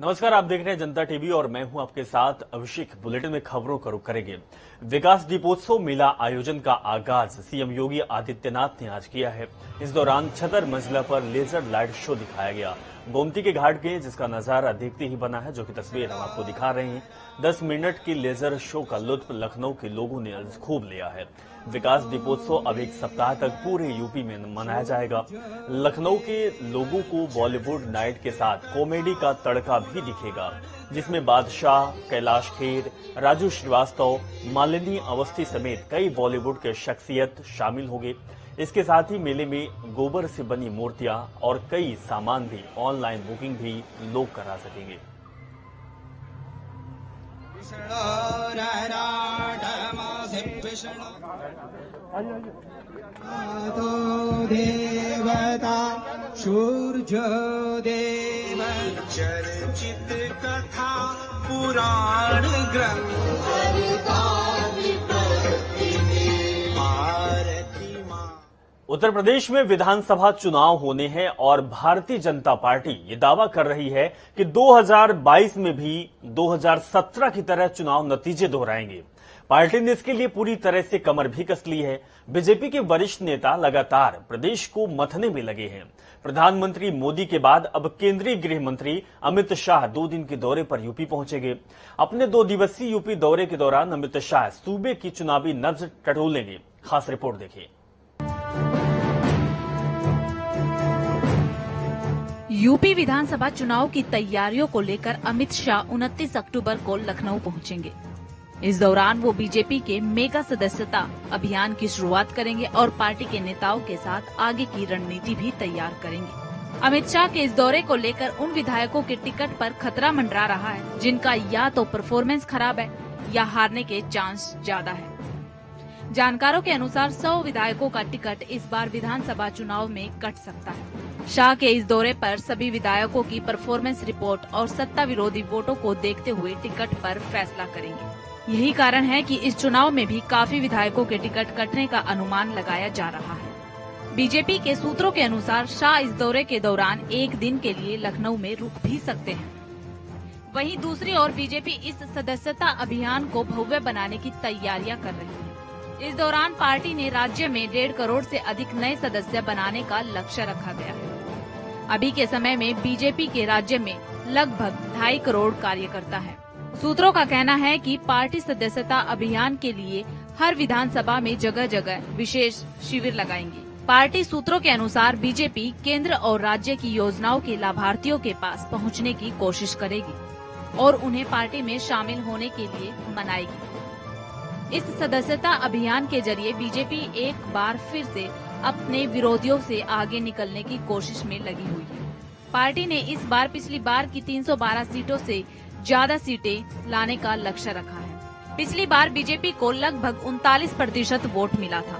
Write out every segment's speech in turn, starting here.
नमस्कार, आप देख रहे हैं जनता टीवी और मैं हूं आपके साथ अभिषेक। बुलेटिन में खबरों का रुख करेंगे। विकास दीपोत्सव मेला आयोजन का आगाज सीएम योगी आदित्यनाथ ने आज किया है। इस दौरान 76 मंजिला पर लेजर लाइट शो दिखाया गया। गोमती के घाट के जिसका नजारा देखते ही बना है, जो कि तस्वीर हम आपको दिखा रहे हैं। 10 मिनट की लेजर शो का लुत्फ लखनऊ के लोगों ने खूब लिया है। विकास दीपोत्सव अब एक सप्ताह तक पूरे यूपी में मनाया जाएगा। लखनऊ के लोगों को बॉलीवुड नाइट के साथ कॉमेडी का तड़का भी दिखेगा, जिसमें बादशाह, कैलाश खेर, राजू श्रीवास्तव, मालिनी अवस्थी समेत कई बॉलीवुड के शख्सियत शामिल होंगे। इसके साथ ही मेले में गोबर से बनी मूर्तियां और कई सामान भी ऑनलाइन बुकिंग भी लोग करा सकेंगे। देवता सूर्य देव चर्चित कथा पुराण ग्रंथ उत्तर प्रदेश में विधानसभा चुनाव होने हैं और भारतीय जनता पार्टी ये दावा कर रही है कि 2022 में भी 2017 की तरह चुनाव नतीजे दोहराएंगे। पार्टी ने इसके लिए पूरी तरह से कमर भी कस ली है। बीजेपी के वरिष्ठ नेता लगातार प्रदेश को मथने में लगे हैं। प्रधानमंत्री मोदी के बाद अब केंद्रीय गृह मंत्री अमित शाह 2 दिन के दौरे पर यूपी पहुंचेंगे। अपने 2 दिवसीय यूपी दौरे के दौरान अमित शाह सूबे की चुनावी नब्ज टटोलेंगे। खास रिपोर्ट देखिए। यूपी विधानसभा चुनाव की तैयारियों को लेकर अमित शाह 29 अक्टूबर को लखनऊ पहुंचेंगे। इस दौरान वो बीजेपी के मेगा सदस्यता अभियान की शुरुआत करेंगे और पार्टी के नेताओं के साथ आगे की रणनीति भी तैयार करेंगे। अमित शाह के इस दौरे को लेकर उन विधायकों के टिकट पर खतरा मंडरा रहा है जिनका या तो परफॉर्मेंस खराब है या हारने के चांस ज्यादा है। जानकारों के अनुसार 100 विधायकों का टिकट इस बार विधानसभा चुनाव में कट सकता है। शाह के इस दौरे पर सभी विधायकों की परफॉर्मेंस रिपोर्ट और सत्ता विरोधी वोटों को देखते हुए टिकट पर फैसला करेंगे। यही कारण है कि इस चुनाव में भी काफी विधायकों के टिकट कटने का अनुमान लगाया जा रहा है। बीजेपी के सूत्रों के अनुसार शाह इस दौरे के दौरान एक दिन के लिए लखनऊ में रुक भी सकते हैं। वहीं दूसरी ओर बीजेपी इस सदस्यता अभियान को भव्य बनाने की तैयारियां कर रही है। इस दौरान पार्टी ने राज्य में 1.5 करोड़ से अधिक नए सदस्य बनाने का लक्ष्य रखा गया है। अभी के समय में बीजेपी के राज्य में लगभग 2.5 करोड़ कार्यकर्ता है। सूत्रों का कहना है कि पार्टी सदस्यता अभियान के लिए हर विधानसभा में जगह जगह विशेष शिविर लगाएंगी। पार्टी सूत्रों के अनुसार बीजेपी केंद्र और राज्य की योजनाओं के लाभार्थियों के पास पहुंचने की कोशिश करेगी और उन्हें पार्टी में शामिल होने के लिए मनाएगी। इस सदस्यता अभियान के जरिए बीजेपी एक बार फिर से अपने विरोधियों से आगे निकलने की कोशिश में लगी हुई है। पार्टी ने इस बार पिछली बार की 312 सीटों से ज्यादा सीटें लाने का लक्ष्य रखा है। पिछली बार बीजेपी को लगभग 39% वोट मिला था।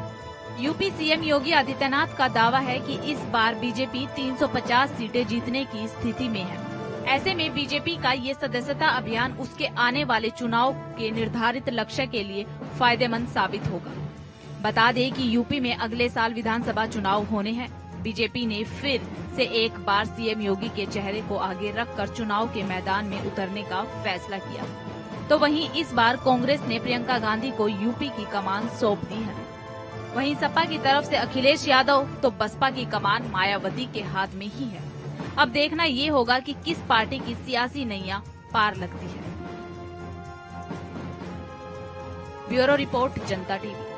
यूपी सीएम योगी आदित्यनाथ का दावा है कि इस बार बीजेपी 350 सीटें जीतने की स्थिति में है। ऐसे में बीजेपी का ये सदस्यता अभियान उसके आने वाले चुनाव के निर्धारित लक्ष्य के लिए फायदेमंद साबित होगा। बता दें कि यूपी में अगले साल विधानसभा चुनाव होने हैं। बीजेपी ने फिर से एक बार सीएम योगी के चेहरे को आगे रखकर चुनाव के मैदान में उतरने का फैसला किया। तो वहीं इस बार कांग्रेस ने प्रियंका गांधी को यूपी की कमान सौंप दी है। वहीं सपा की तरफ से अखिलेश यादव तो बसपा की कमान मायावती के हाथ में ही है। अब देखना ये होगा कि किस पार्टी की सियासी नैया पार लगती है। ब्यूरो रिपोर्ट, जनता टीवी।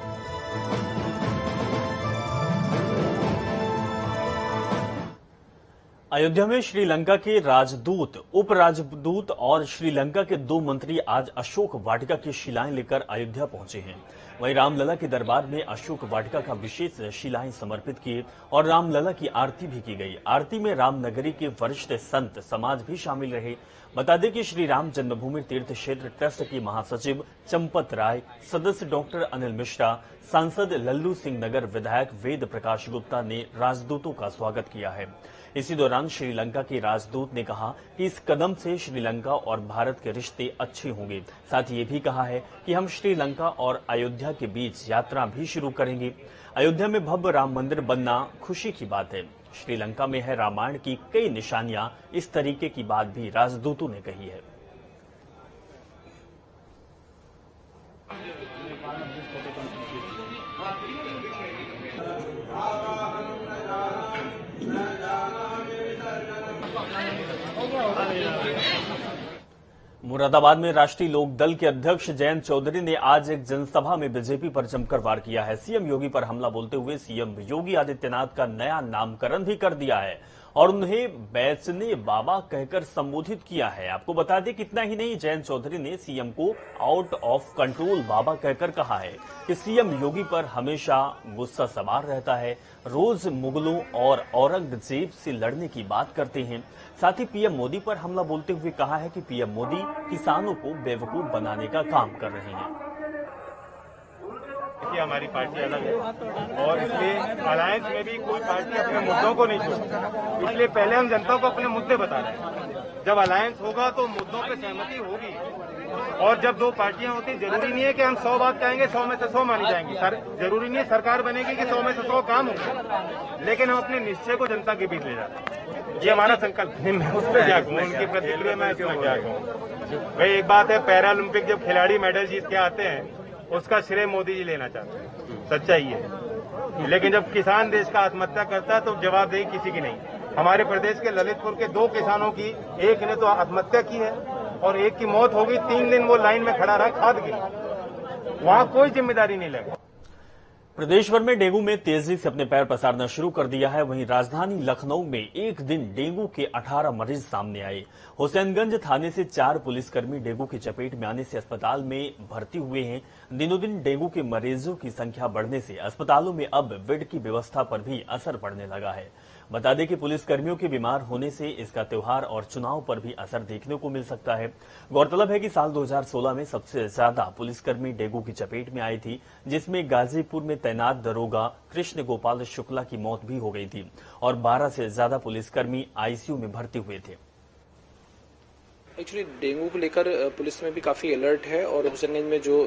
अयोध्या में श्रीलंका के राजदूत, उप राजदूत और श्रीलंका के 2 मंत्री आज अशोक वाटिका की शिलाएं लेकर अयोध्या पहुंचे हैं। वहीं रामलला के दरबार में अशोक वाटिका का विशेष शिलाएं समर्पित किए और रामलला की आरती भी की गई। आरती में रामनगरी के वरिष्ठ संत समाज भी शामिल रहे। बता दें कि श्री राम जन्मभूमि तीर्थ क्षेत्र ट्रस्ट की महासचिव चंपत राय, सदस्य डॉक्टर अनिल मिश्रा, सांसद लल्लू सिंह नगर विधायक वेद प्रकाश गुप्ता ने राजदूतों का स्वागत किया है। इसी दौरान श्रीलंका के राजदूत ने कहा कि इस कदम से श्रीलंका और भारत के रिश्ते अच्छे होंगे। साथ ही ये भी कहा है कि हम श्रीलंका और अयोध्या के बीच यात्रा भी शुरू करेंगे। अयोध्या में भव्य राम मंदिर बनना खुशी की बात है। श्रीलंका में है रामायण की कई निशानियां, इस तरीके की बात भी राजदूतों ने कही है। मुरादाबाद में राष्ट्रीय लोक दल के अध्यक्ष जयंत चौधरी ने आज एक जनसभा में बीजेपी पर जमकर वार किया है। सीएम योगी पर हमला बोलते हुए सीएम योगी आदित्यनाथ का नया नामकरण भी कर दिया है और उन्हें बैचने बाबा कहकर संबोधित किया है। आपको बता दें कि इतना ही नहीं, जयंत चौधरी ने सीएम को आउट ऑफ कंट्रोल बाबा कहकर कहा है कि सीएम योगी पर हमेशा गुस्सा सवार रहता है, रोज मुगलों और औरंगजेब से लड़ने की बात करते हैं। साथ ही पीएम मोदी पर हमला बोलते हुए कहा है कि पीएम मोदी किसानों को बेवकूफ बनाने का काम कर रहे हैं। कि हमारी पार्टी अलग है और इसलिए अलायंस में भी कोई पार्टी अपने मुद्दों को नहीं छोड़ती, इसलिए पहले हम जनता को अपने मुद्दे बता रहे हैं। जब अलायंस होगा तो मुद्दों पे सहमति होगी और जब दो पार्टियां होती, जरूरी नहीं है कि हम 100 बात कहेंगे 100 में से 100 मानी जाएंगी। जरूरी नहीं है सरकार बनेगी कि 100 में से 100 काम होंगे, लेकिन हम अपने निश्चय को जनता के बीच ले जाते हैं। ये हमारा संकल्प है। मैं उस पर क्या कहूँ, उनकी प्रतिक्रिया में इसमें क्या कहूँ। भाई एक बात है, पैरा ओलंपिक जब खिलाड़ी मेडल जीत के आते हैं उसका श्रेय मोदी जी लेना चाहते हैं, सच्चाई है। लेकिन जब किसान देश का आत्महत्या करता है तो जवाबदेही किसी की नहीं। हमारे प्रदेश के ललितपुर के 2 किसानों की, एक ने तो आत्महत्या की है और एक की मौत हो गई। 3 दिन वो लाइन में खड़ा रहा खाद के, वहां कोई जिम्मेदारी नहीं लगी। प्रदेश भर में डेंगू में तेजी से अपने पैर पसारना शुरू कर दिया है। वहीं राजधानी लखनऊ में एक दिन डेंगू के 18 मरीज सामने आए। हुसैनगंज थाने से 4 पुलिसकर्मी डेंगू की चपेट में आने से अस्पताल में भर्ती हुए हैं। दिनों दिन डेंगू के मरीजों की संख्या बढ़ने से अस्पतालों में अब बेड की व्यवस्था पर भी असर पड़ने लगा है। बता दें कि पुलिसकर्मियों के बीमार होने से इसका त्योहार और चुनाव पर भी असर देखने को मिल सकता है। गौरतलब है कि साल 2016 में सबसे ज्यादा पुलिसकर्मी डेंगू की चपेट में आई थी, जिसमें गाजीपुर में तैनात दरोगा कृष्ण गोपाल शुक्ला की मौत भी हो गई थी और 12 से ज्यादा पुलिसकर्मी आईसीयू में भर्ती हुए थे। एक्चुअली डेंगू को लेकर पुलिस में भी काफी अलर्ट है और हुसैनगंज में जो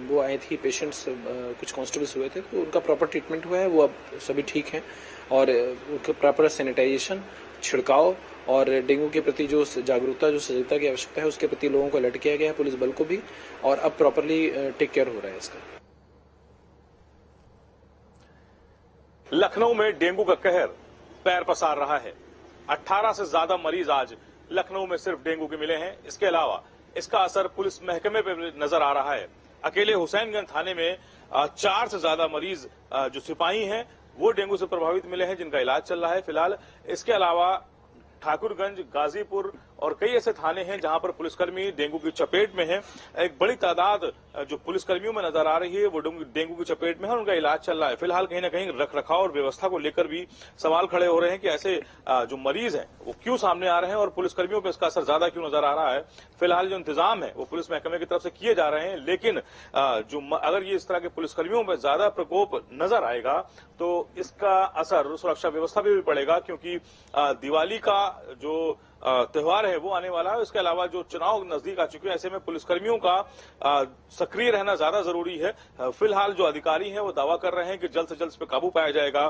वो आए थी पेशेंट्स, कुछ कांस्टेबल्स हुए थे तो उनका प्रॉपर ट्रीटमेंट हुआ है, वो अब सभी ठीक हैं और उनका प्रॉपर सैनिटाइजेशन, छिड़काव और डेंगू के प्रति जो जागरूकता, जो सजगता की आवश्यकता है उसके प्रति लोगों को अलर्ट किया गया है, पुलिस बल को भी, और अब प्रॉपरली टेक केयर हो रहा है इसका। लखनऊ में डेंगू का कहर पैर पसार रहा है। 18 से ज्यादा मरीज आज लखनऊ में सिर्फ डेंगू के मिले हैं। इसके अलावा इसका असर पुलिस महकमे पे नजर आ रहा है। अकेले हुसैनगंज थाने में 4 से ज्यादा मरीज जो सिपाही हैं वो डेंगू से प्रभावित मिले हैं, जिनका इलाज चल रहा है फिलहाल। इसके अलावा ठाकुरगंज, गाजीपुर और कई ऐसे थाने हैं जहां पर पुलिसकर्मी डेंगू की चपेट में हैं। एक बड़ी तादाद जो पुलिसकर्मियों में नजर आ रही है वो डेंगू की चपेट में है, उनका इलाज चल रहा है। फिलहाल कहीं ना कहीं रखरखाव और व्यवस्था को लेकर भी सवाल खड़े हो रहे हैं कि ऐसे जो मरीज हैं वो क्यों सामने आ रहे हैं और पुलिसकर्मियों पर इसका असर ज्यादा क्यों नजर आ रहा है। फिलहाल जो इंतजाम है वो पुलिस महकमे की तरफ से किए जा रहे हैं, लेकिन अगर ये इस तरह के पुलिसकर्मियों में ज्यादा प्रकोप नजर आएगा तो इसका असर सुरक्षा व्यवस्था पर भी पड़ेगा, क्योंकि दिवाली का जो त्योहार है वो आने वाला है। इसके अलावा जो चुनाव नजदीक आ चुके हैं, ऐसे में पुलिसकर्मियों का सक्रिय रहना ज्यादा जरूरी है। फिलहाल जो अधिकारी हैं वो दावा कर रहे हैं कि जल्द से जल्द इस पर काबू पाया जाएगा,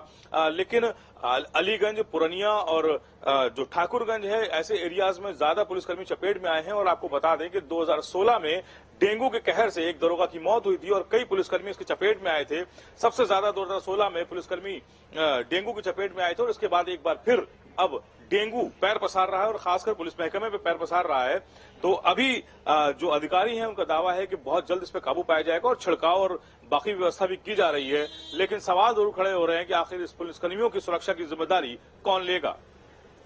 लेकिन अलीगंज, पुरनिया और जो ठाकुरगंज है, ऐसे एरियाज में ज्यादा पुलिसकर्मी चपेट में आए हैं। और आपको बता दें कि 2016 में डेंगू के कहर से एक दरोगा की मौत हुई थी और कई पुलिसकर्मी इसकी चपेट में आए थे। सबसे ज्यादा 2016 में पुलिसकर्मी डेंगू की चपेट में आए थे और इसके बाद एक बार फिर अब डेंगू पैर पसार रहा है और खासकर पुलिस महकमे पे पैर पसार रहा है। तो अभी जो अधिकारी हैं उनका दावा है कि बहुत जल्द इस पर काबू पाया जाएगा और छिड़काव और बाकी व्यवस्था भी की जा रही है, लेकिन सवाल जरूर खड़े हो रहे हैं कि आखिर इस पुलिसकर्मियों की सुरक्षा की जिम्मेदारी कौन लेगा।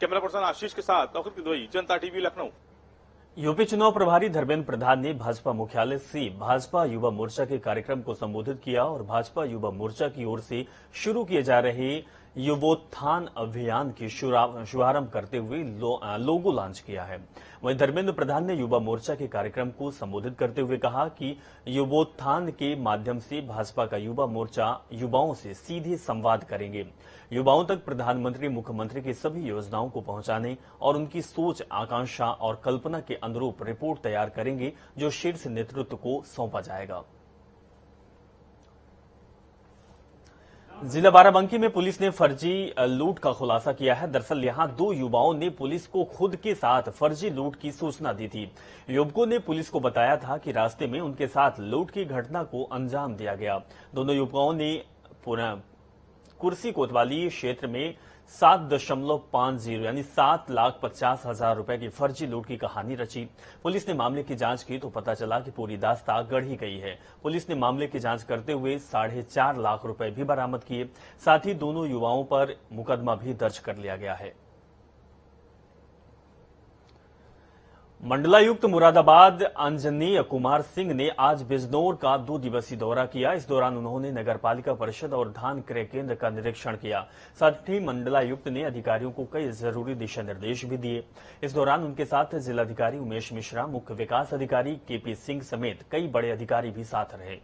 कैमरा पर्सन आशीष के साथ नौकत किदवई, जनता टीवी, लखनऊ। यूपी चुनाव प्रभारी धर्मेंद्र प्रधान ने भाजपा मुख्यालय से भाजपा युवा मोर्चा के कार्यक्रम को संबोधित किया और भाजपा युवा मोर्चा की ओर से शुरू किए जा रहे युवोत्थान अभियान की शुभारंभ करते हुए लोगो लॉन्च किया है। वहीं धर्मेंद्र प्रधान ने युवा मोर्चा के कार्यक्रम को संबोधित करते हुए कहा कि युवोत्थान के माध्यम से भाजपा का युवा मोर्चा युवाओं से सीधे संवाद करेंगे, युवाओं तक प्रधानमंत्री, मुख्यमंत्री की सभी योजनाओं को पहुंचाने और उनकी सोच, आकांक्षा और कल्पना के अनुरूप रिपोर्ट तैयार करेंगे, जो शीर्ष नेतृत्व को सौंपा जाएगा। जिला बाराबंकी में पुलिस ने फर्जी लूट का खुलासा किया है। दरअसल यहां 2 युवाओं ने पुलिस को खुद के साथ फर्जी लूट की सूचना दी थी। युवकों ने पुलिस को बताया था कि रास्ते में उनके साथ लूट की घटना को अंजाम दिया गया। दोनों युवकों ने कुर्सी कोतवाली क्षेत्र में 7.50 यानी 7,50,000 रुपए की फर्जी लूट की कहानी रची। पुलिस ने मामले की जांच की तो पता चला कि पूरी दास्ता गढ़ी गई है। पुलिस ने मामले की जांच करते हुए 4.5 लाख रुपए भी बरामद किए। साथ ही दोनों युवाओं पर मुकदमा भी दर्ज कर लिया गया है। मंडलायुक्त मुरादाबाद अंजनीय कुमार सिंह ने आज बिजनौर का 2 दिवसीय दौरा किया। इस दौरान उन्होंने नगरपालिका परिषद और धान क्रय केंद्र का निरीक्षण किया। साथ ही मंडलायुक्त ने अधिकारियों को कई जरूरी दिशा निर्देश भी दिए। इस दौरान उनके साथ जिलाधिकारी उमेश मिश्रा, मुख्य विकास अधिकारी केपी सिंह समेत कई बड़े अधिकारी भी साथ रहे।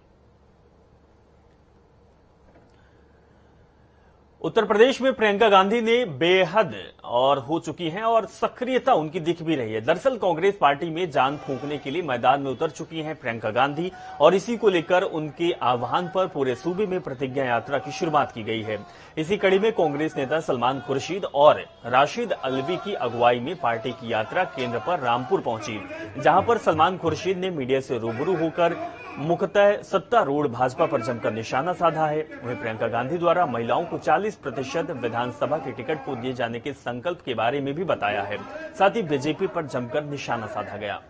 उत्तर प्रदेश में प्रियंका गांधी ने बेहद और हो चुकी हैं और सक्रियता उनकी दिख भी रही है। दरअसल कांग्रेस पार्टी में जान फूंकने के लिए मैदान में उतर चुकी हैं प्रियंका गांधी और इसी को लेकर उनके आह्वान पर पूरे सूबे में प्रतिज्ञा यात्रा की शुरुआत की गई है। इसी कड़ी में कांग्रेस नेता सलमान खुर्शीद और राशिद अलवी की अगुवाई में पार्टी की यात्रा केंद्र पर रामपुर पहुंची, जहां पर सलमान खुर्शीद ने मीडिया से रूबरू होकर मुख्यतः सत्तारूढ़ भाजपा पर जमकर निशाना साधा है। वहीं प्रियंका गांधी द्वारा महिलाओं को 40% विधानसभा के टिकट को दिए जाने के संकल्प के बारे में भी बताया है। साथ ही बीजेपी पर जमकर निशाना साधा गया।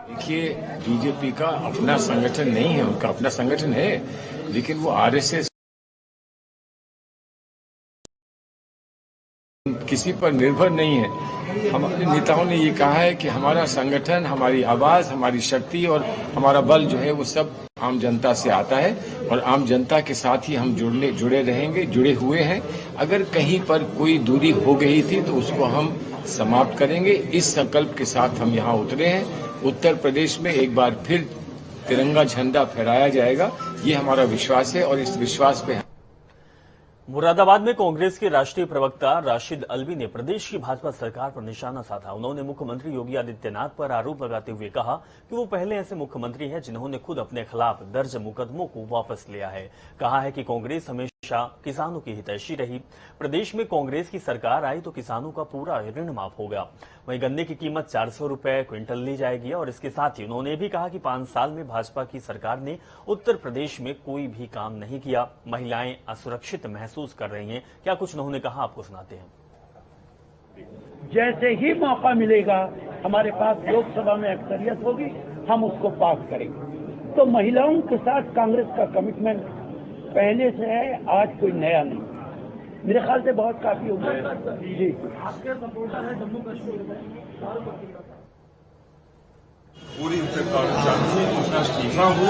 देखिए, बीजेपी का अपना संगठन नहीं है, उनका अपना संगठन है, लेकिन वो आरएसएस किसी पर निर्भर नहीं है। हमारे नेताओं ने ये कहा है कि हमारा संगठन, हमारी आवाज, हमारी शक्ति और हमारा बल जो है वो सब आम जनता से आता है और आम जनता के साथ ही हम जुड़े रहेंगे, जुड़े हुए हैं। अगर कहीं पर कोई दूरी हो गई थी तो उसको हम समाप्त करेंगे। इस संकल्प के साथ हम यहाँ उतरे हैं। उत्तर प्रदेश में एक बार फिर तिरंगा झंडा फहराया जाएगा, ये हमारा विश्वास है और इस विश्वास पे मुरादाबाद में कांग्रेस के राष्ट्रीय प्रवक्ता राशिद अलवी ने प्रदेश की भाजपा सरकार पर निशाना साधा। उन्होंने मुख्यमंत्री योगी आदित्यनाथ पर आरोप लगाते हुए कहा कि वो पहले ऐसे मुख्यमंत्री हैं जिन्होंने खुद अपने खिलाफ दर्ज मुकदमों को वापस लिया है। कहा है कि कांग्रेस हमेशा किसानों की हितैषी रही। प्रदेश में कांग्रेस की सरकार आई तो किसानों का पूरा ऋण माफ होगा। वहीं गन्ने की कीमत 400 रुपए क्विंटल ली जाएगी और इसके साथ ही उन्होंने भी कहा कि 5 साल में भाजपा की सरकार ने उत्तर प्रदेश में कोई भी काम नहीं किया। महिलाएं असुरक्षित महसूस कर रही हैं। क्या कुछ उन्होंने कहा, आपको सुनाते हैं। जैसे ही मौका मिलेगा, हमारे पास लोकसभा में अक्सरियत होगी, हम उसको पास करेंगे। तो महिलाओं के साथ कांग्रेस का कमिटमेंट पहले से है, आज कोई नया नहीं। मेरे ख्याल से बहुत काफी हो गया जी। आपके सपोर्टर है जम्मू कश्मीर में पूरी उसका इस्तीफा हो,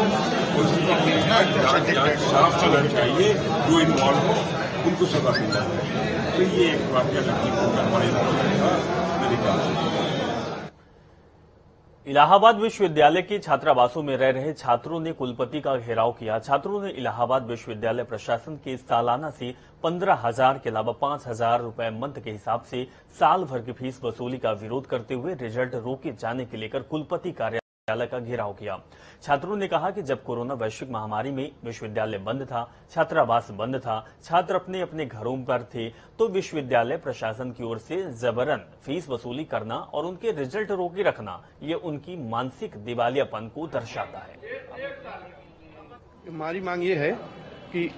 साफ चलना चाहिए, जो इन्वॉल्व हो उनको सजा मिलना चाहिए। तो ये एक वाक्य मेरे ख्याल से। इलाहाबाद विश्वविद्यालय के छात्रावासों में रह रहे छात्रों ने कुलपति का घेराव किया। छात्रों ने इलाहाबाद विश्वविद्यालय प्रशासन के सालाना से 15,000 के अलावा 5,000 रुपए मंथ के हिसाब से साल भर की फीस वसूली का विरोध करते हुए रिजल्ट रोके जाने के लेकर कुलपति कार्यालय का घेराव किया। छात्रों ने कहा कि जब कोरोना वैश्विक महामारी में विश्वविद्यालय बंद था, छात्रावास बंद था, छात्र अपने अपने घरों पर थे, तो विश्वविद्यालय प्रशासन की ओर से जबरन फीस वसूली करना और उनके रिजल्ट रोके रखना, ये उनकी मानसिक दिवालियापन को दर्शाता है। हमारी मांग ये है कि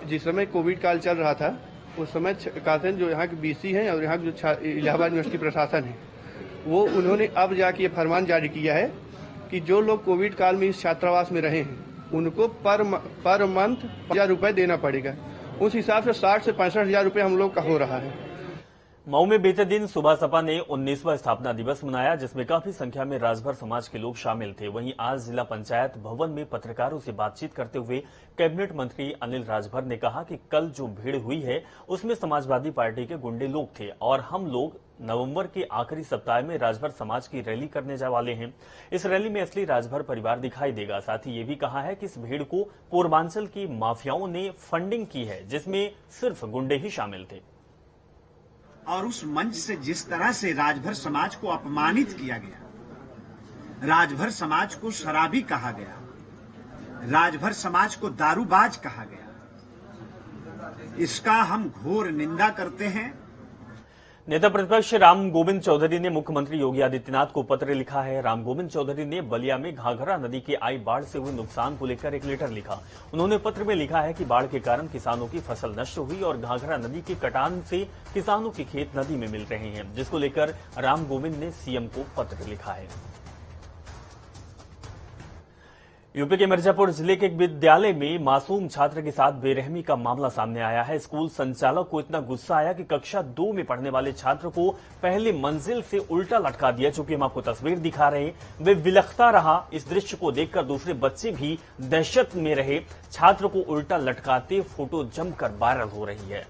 जिस समय कोविड काल चल रहा था, उस समय कासन जो यहाँ के बीसी हैं और यहाँ जो इलाहाबाद यूनिवर्सिटी प्रशासन है, वो उन्होंने अब जाके ये फरमान जारी किया है कि जो लोग कोविड काल में इस छात्रावास में रहे हैं उनको पर मंथ 5,000 रुपए देना पड़ेगा। उस हिसाब से 60 से 65,000 रुपए हम लोग का हो रहा है। मऊ में बीते दिन सुबह सपा ने 19वां स्थापना दिवस मनाया, जिसमें काफी संख्या में राजभर समाज के लोग शामिल थे। वहीं आज जिला पंचायत भवन में पत्रकारों से बातचीत करते हुए कैबिनेट मंत्री अनिल राजभर ने कहा कि कल जो भीड़ हुई है उसमें समाजवादी पार्टी के गुंडे लोग थे और हम लोग नवंबर के आखिरी सप्ताह में राजभर समाज की रैली करने जा वाले हैं। इस रैली में असली राजभर परिवार दिखाई देगा। साथ ही ये भी कहा है कि इस भीड़ को पूर्वांचल की माफियाओं ने फंडिंग की है, जिसमें सिर्फ गुंडे ही शामिल थे। और उस मंच से जिस तरह से राजभर समाज को अपमानित किया गया, राजभर समाज को शराबी कहा गया, राजभर समाज को दारूबाज कहा गया। इसका हम घोर निंदा करते हैं। नेता प्रतिपक्ष राम गोविंद चौधरी ने मुख्यमंत्री योगी आदित्यनाथ को पत्र लिखा है। राम गोविंद चौधरी ने बलिया में घाघरा नदी की आई बाढ़ से हुए नुकसान को लेकर एक लेटर लिखा। उन्होंने पत्र में लिखा है कि बाढ़ के कारण किसानों की फसल नष्ट हुई और घाघरा नदी के कटान से किसानों के खेत नदी में मिल रहे हैं, जिसको लेकर राम गोविंद ने सीएम को पत्र लिखा है। यूपी के मिर्जापुर जिले के एक विद्यालय में मासूम छात्र के साथ बेरहमी का मामला सामने आया है। स्कूल संचालक को इतना गुस्सा आया कि कक्षा 2 में पढ़ने वाले छात्र को पहले मंजिल से उल्टा लटका दिया। चूंकि हम आपको तस्वीर दिखा रहे हैं, वे विलखता रहा। इस दृश्य को देखकर दूसरे बच्चे भी दहशत में रहे। छात्र को उल्टा लटकाते फोटो जमकर वायरल हो रही है।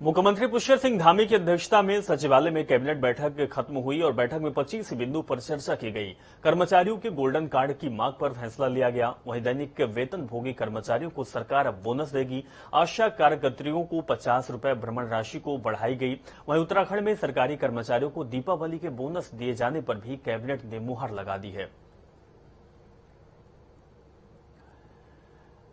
मुख्यमंत्री पुष्कर सिंह धामी की अध्यक्षता में सचिवालय में कैबिनेट बैठक खत्म हुई और बैठक में 25 बिंदु पर चर्चा की गई। कर्मचारियों के गोल्डन कार्ड की मांग पर फैसला लिया गया। वहीं दैनिक वेतन भोगी कर्मचारियों को सरकार अब बोनस देगी। आशा कार्यकर्तियों को 50 रुपए भ्रमण राशि को बढ़ाई गई। वहीं उत्तराखंड में सरकारी कर्मचारियों को दीपावली के बोनस दिए जाने पर भी कैबिनेट ने मुहर लगा दी है।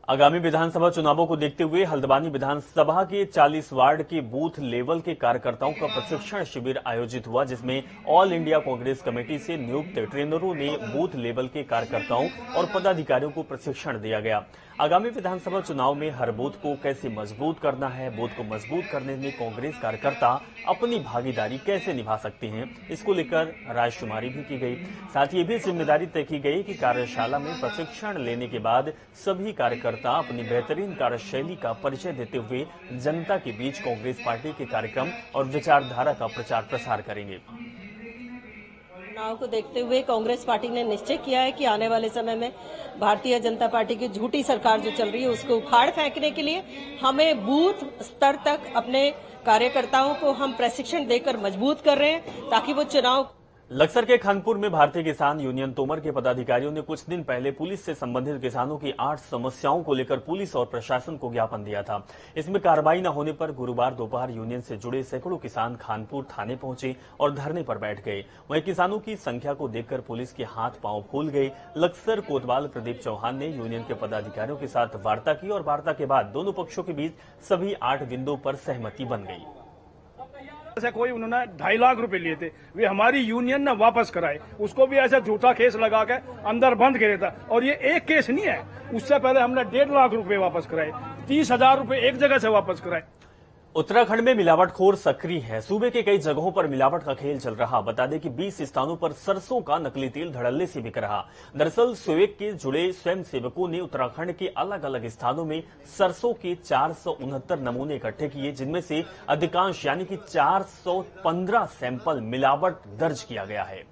आगामी विधानसभा चुनावों को देखते हुए हल्द्वानी विधानसभा के 40 वार्ड के बूथ लेवल के कार्यकर्ताओं का प्रशिक्षण शिविर आयोजित हुआ, जिसमें ऑल इंडिया कांग्रेस कमेटी से नियुक्त ट्रेनरों ने बूथ लेवल के कार्यकर्ताओं और पदाधिकारियों को प्रशिक्षण दिया गया। आगामी विधानसभा चुनाव में हर बूथ को कैसे मजबूत करना है, बूथ को मजबूत करने में कांग्रेस कार्यकर्ता अपनी भागीदारी कैसे निभा सकते हैं, इसको लेकर रायशुमारी भी की गई। साथ ही ये भी जिम्मेदारी तय की गई कि कार्यशाला में प्रशिक्षण लेने के बाद सभी कार्यकर्ता अपनी बेहतरीन कार्यशैली का परिचय देते हुए जनता के बीच कांग्रेस पार्टी के कार्यक्रम और विचारधारा का प्रचार प्रसार करेंगे। चुनाव को देखते हुए कांग्रेस पार्टी ने निश्चय किया है कि आने वाले समय में भारतीय जनता पार्टी की झूठी सरकार जो चल रही है उसको उखाड़ फेंकने के लिए हमें बूथ स्तर तक अपने कार्यकर्ताओं को हम प्रशिक्षण देकर मजबूत कर रहे हैं, ताकि वो चुनाव। लक्सर के खानपुर में भारतीय किसान यूनियन तोमर के पदाधिकारियों ने कुछ दिन पहले पुलिस से संबंधित किसानों की 8 समस्याओं को लेकर पुलिस और प्रशासन को ज्ञापन दिया था। इसमें कार्रवाई न होने पर गुरुवार दोपहर यूनियन से जुड़े सैकड़ों किसान खानपुर थाने पहुंचे और धरने पर बैठ गए। वहीं किसानों की संख्या को देखकर पुलिस के हाथ पांव फूल गए। लक्सर कोतवाल प्रदीप चौहान ने यूनियन के पदाधिकारियों के साथ वार्ता की और वार्ता के बाद दोनों पक्षों के बीच सभी 8 बिंदुओं पर सहमति बन गई। ऐसा कोई उन्होंने 2.5 लाख रुपए लिए थे, वे हमारी यूनियन ने वापस कराए। उसको भी ऐसा झूठा केस लगा के अंदर बंद करे था। और ये एक केस नहीं है, उससे पहले हमने 1.5 लाख रुपए वापस कराए, 30,000 रुपए एक जगह से वापस कराए। उत्तराखंड में मिलावटखोर सक्रिय है। सूबे के कई जगहों पर मिलावट का खेल चल रहा। बता दें कि 20 स्थानों पर सरसों का नकली तेल धड़ल्ले से बिक रहा। दरअसल स्वेक के जुड़े स्वयंसेवकों ने उत्तराखंड के अलग अलग स्थानों में सरसों के 469 नमूने इकट्ठे किए, जिनमें से अधिकांश यानी कि 415 सैंपल मिलावट दर्ज किया गया है।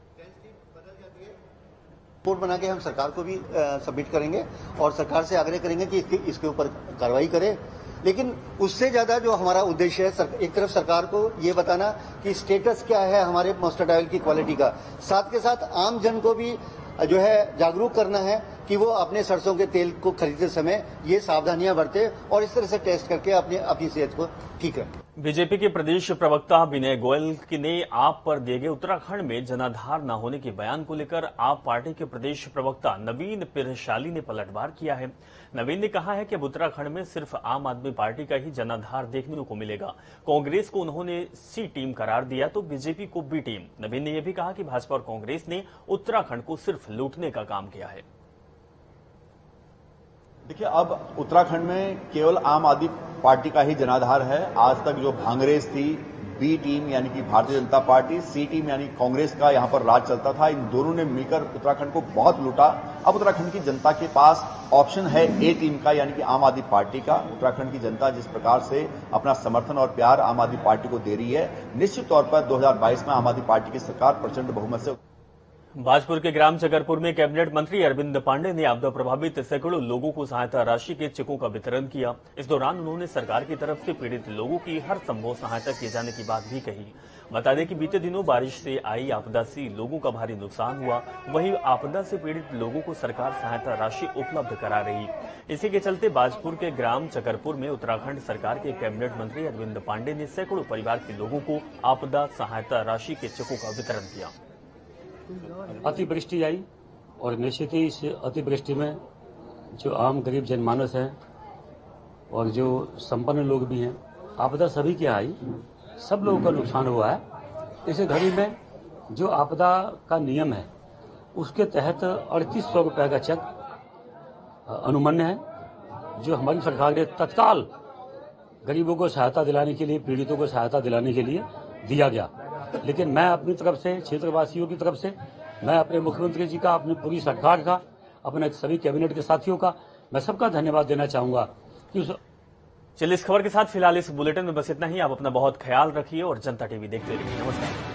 रिपोर्ट बना के हम सरकार को भी सबमिट करेंगे और सरकार से आग्रह करेंगे कि इसके ऊपर कार्रवाई करे। लेकिन उससे ज्यादा जो हमारा उद्देश्य है, एक तरफ सरकार को ये बताना कि स्टेटस क्या है हमारे मस्टर्ड ऑयल की क्वालिटी का, साथ के साथ आम जन को भी जो है जागरूक करना है कि वो अपने सरसों के तेल को खरीदते समय ये सावधानियां बरते और इस तरह से टेस्ट करके अपनी सेहत को ठीक रखें। बीजेपी के प्रदेश प्रवक्ता विनय गोयल ने आप पर दिए गए उत्तराखंड में जनाधार न होने के बयान को लेकर आप पार्टी के प्रदेश प्रवक्ता नवीन पिरशाली ने पलटवार किया है। नवीन ने कहा है कि अब उत्तराखंड में सिर्फ आम आदमी पार्टी का ही जनाधार देखने को मिलेगा। कांग्रेस को उन्होंने सी टीम करार दिया तो बीजेपी को बी टीम। नवीन ने यह भी कहा कि भाजपा और कांग्रेस ने उत्तराखंड को सिर्फ लूटने का काम किया है। देखिए, अब उत्तराखंड में केवल आम आदमी पार्टी का ही जनाधार है। आज तक जो भांगरेज थी, बी टीम यानी कि भारतीय जनता पार्टी, सी टीम यानी कांग्रेस का यहां पर राज चलता था। इन दोनों ने मिलकर उत्तराखंड को बहुत लूटा। अब उत्तराखंड की जनता के पास ऑप्शन है ए टीम का यानी कि आम आदमी पार्टी का। उत्तराखंड की जनता जिस प्रकार से अपना समर्थन और प्यार आम आदमी पार्टी को दे रही है, निश्चित तौर पर 2022 में आम आदमी पार्टी की सरकार प्रचंड बहुमत से। बाजपुर के ग्राम चकरपुर में कैबिनेट मंत्री अरविंद पांडे ने आपदा प्रभावित सैकड़ों लोगों को सहायता राशि के चेकों का वितरण किया। इस दौरान उन्होंने सरकार की तरफ से पीड़ित लोगों की हर संभव सहायता किए जाने की बात भी कही। बता दें कि बीते दिनों बारिश से आई आपदा से लोगों का भारी नुकसान हुआ, वहीं आपदा से पीड़ित लोगों को सरकार सहायता राशि उपलब्ध करा रही। इसी के चलते बाजपुर के ग्राम चकरपुर में उत्तराखंड सरकार के कैबिनेट मंत्री अरविंद पांडे ने सैकड़ों परिवार के लोगों को आपदा सहायता राशि के चेकों का वितरण किया। अतिवृष्टि आई और निश्चित ही इस अतिवृष्टि में जो आम गरीब जनमानस हैं और जो संपन्न लोग भी हैं, आपदा सभी की आई, सब लोगों का नुकसान हुआ है। इस घड़ी में जो आपदा का नियम है उसके तहत 3800 रुपये का चेक अनुमन्य है, जो हमारी सरकार ने तत्काल गरीबों को सहायता दिलाने के लिए, पीड़ितों को सहायता दिलाने के लिए दिया गया। लेकिन मैं अपनी तरफ से, क्षेत्रवासियों की तरफ से, मैं अपने मुख्यमंत्री जी का, अपनी पूरी सरकार का, अपने सभी कैबिनेट के साथियों का, मैं सबका धन्यवाद देना चाहूंगा कि चलिए इस खबर के साथ फिलहाल इस बुलेटिन में बस इतना ही। आप अपना बहुत ख्याल रखिए और जनता टीवी देखते रहिए। नमस्कार।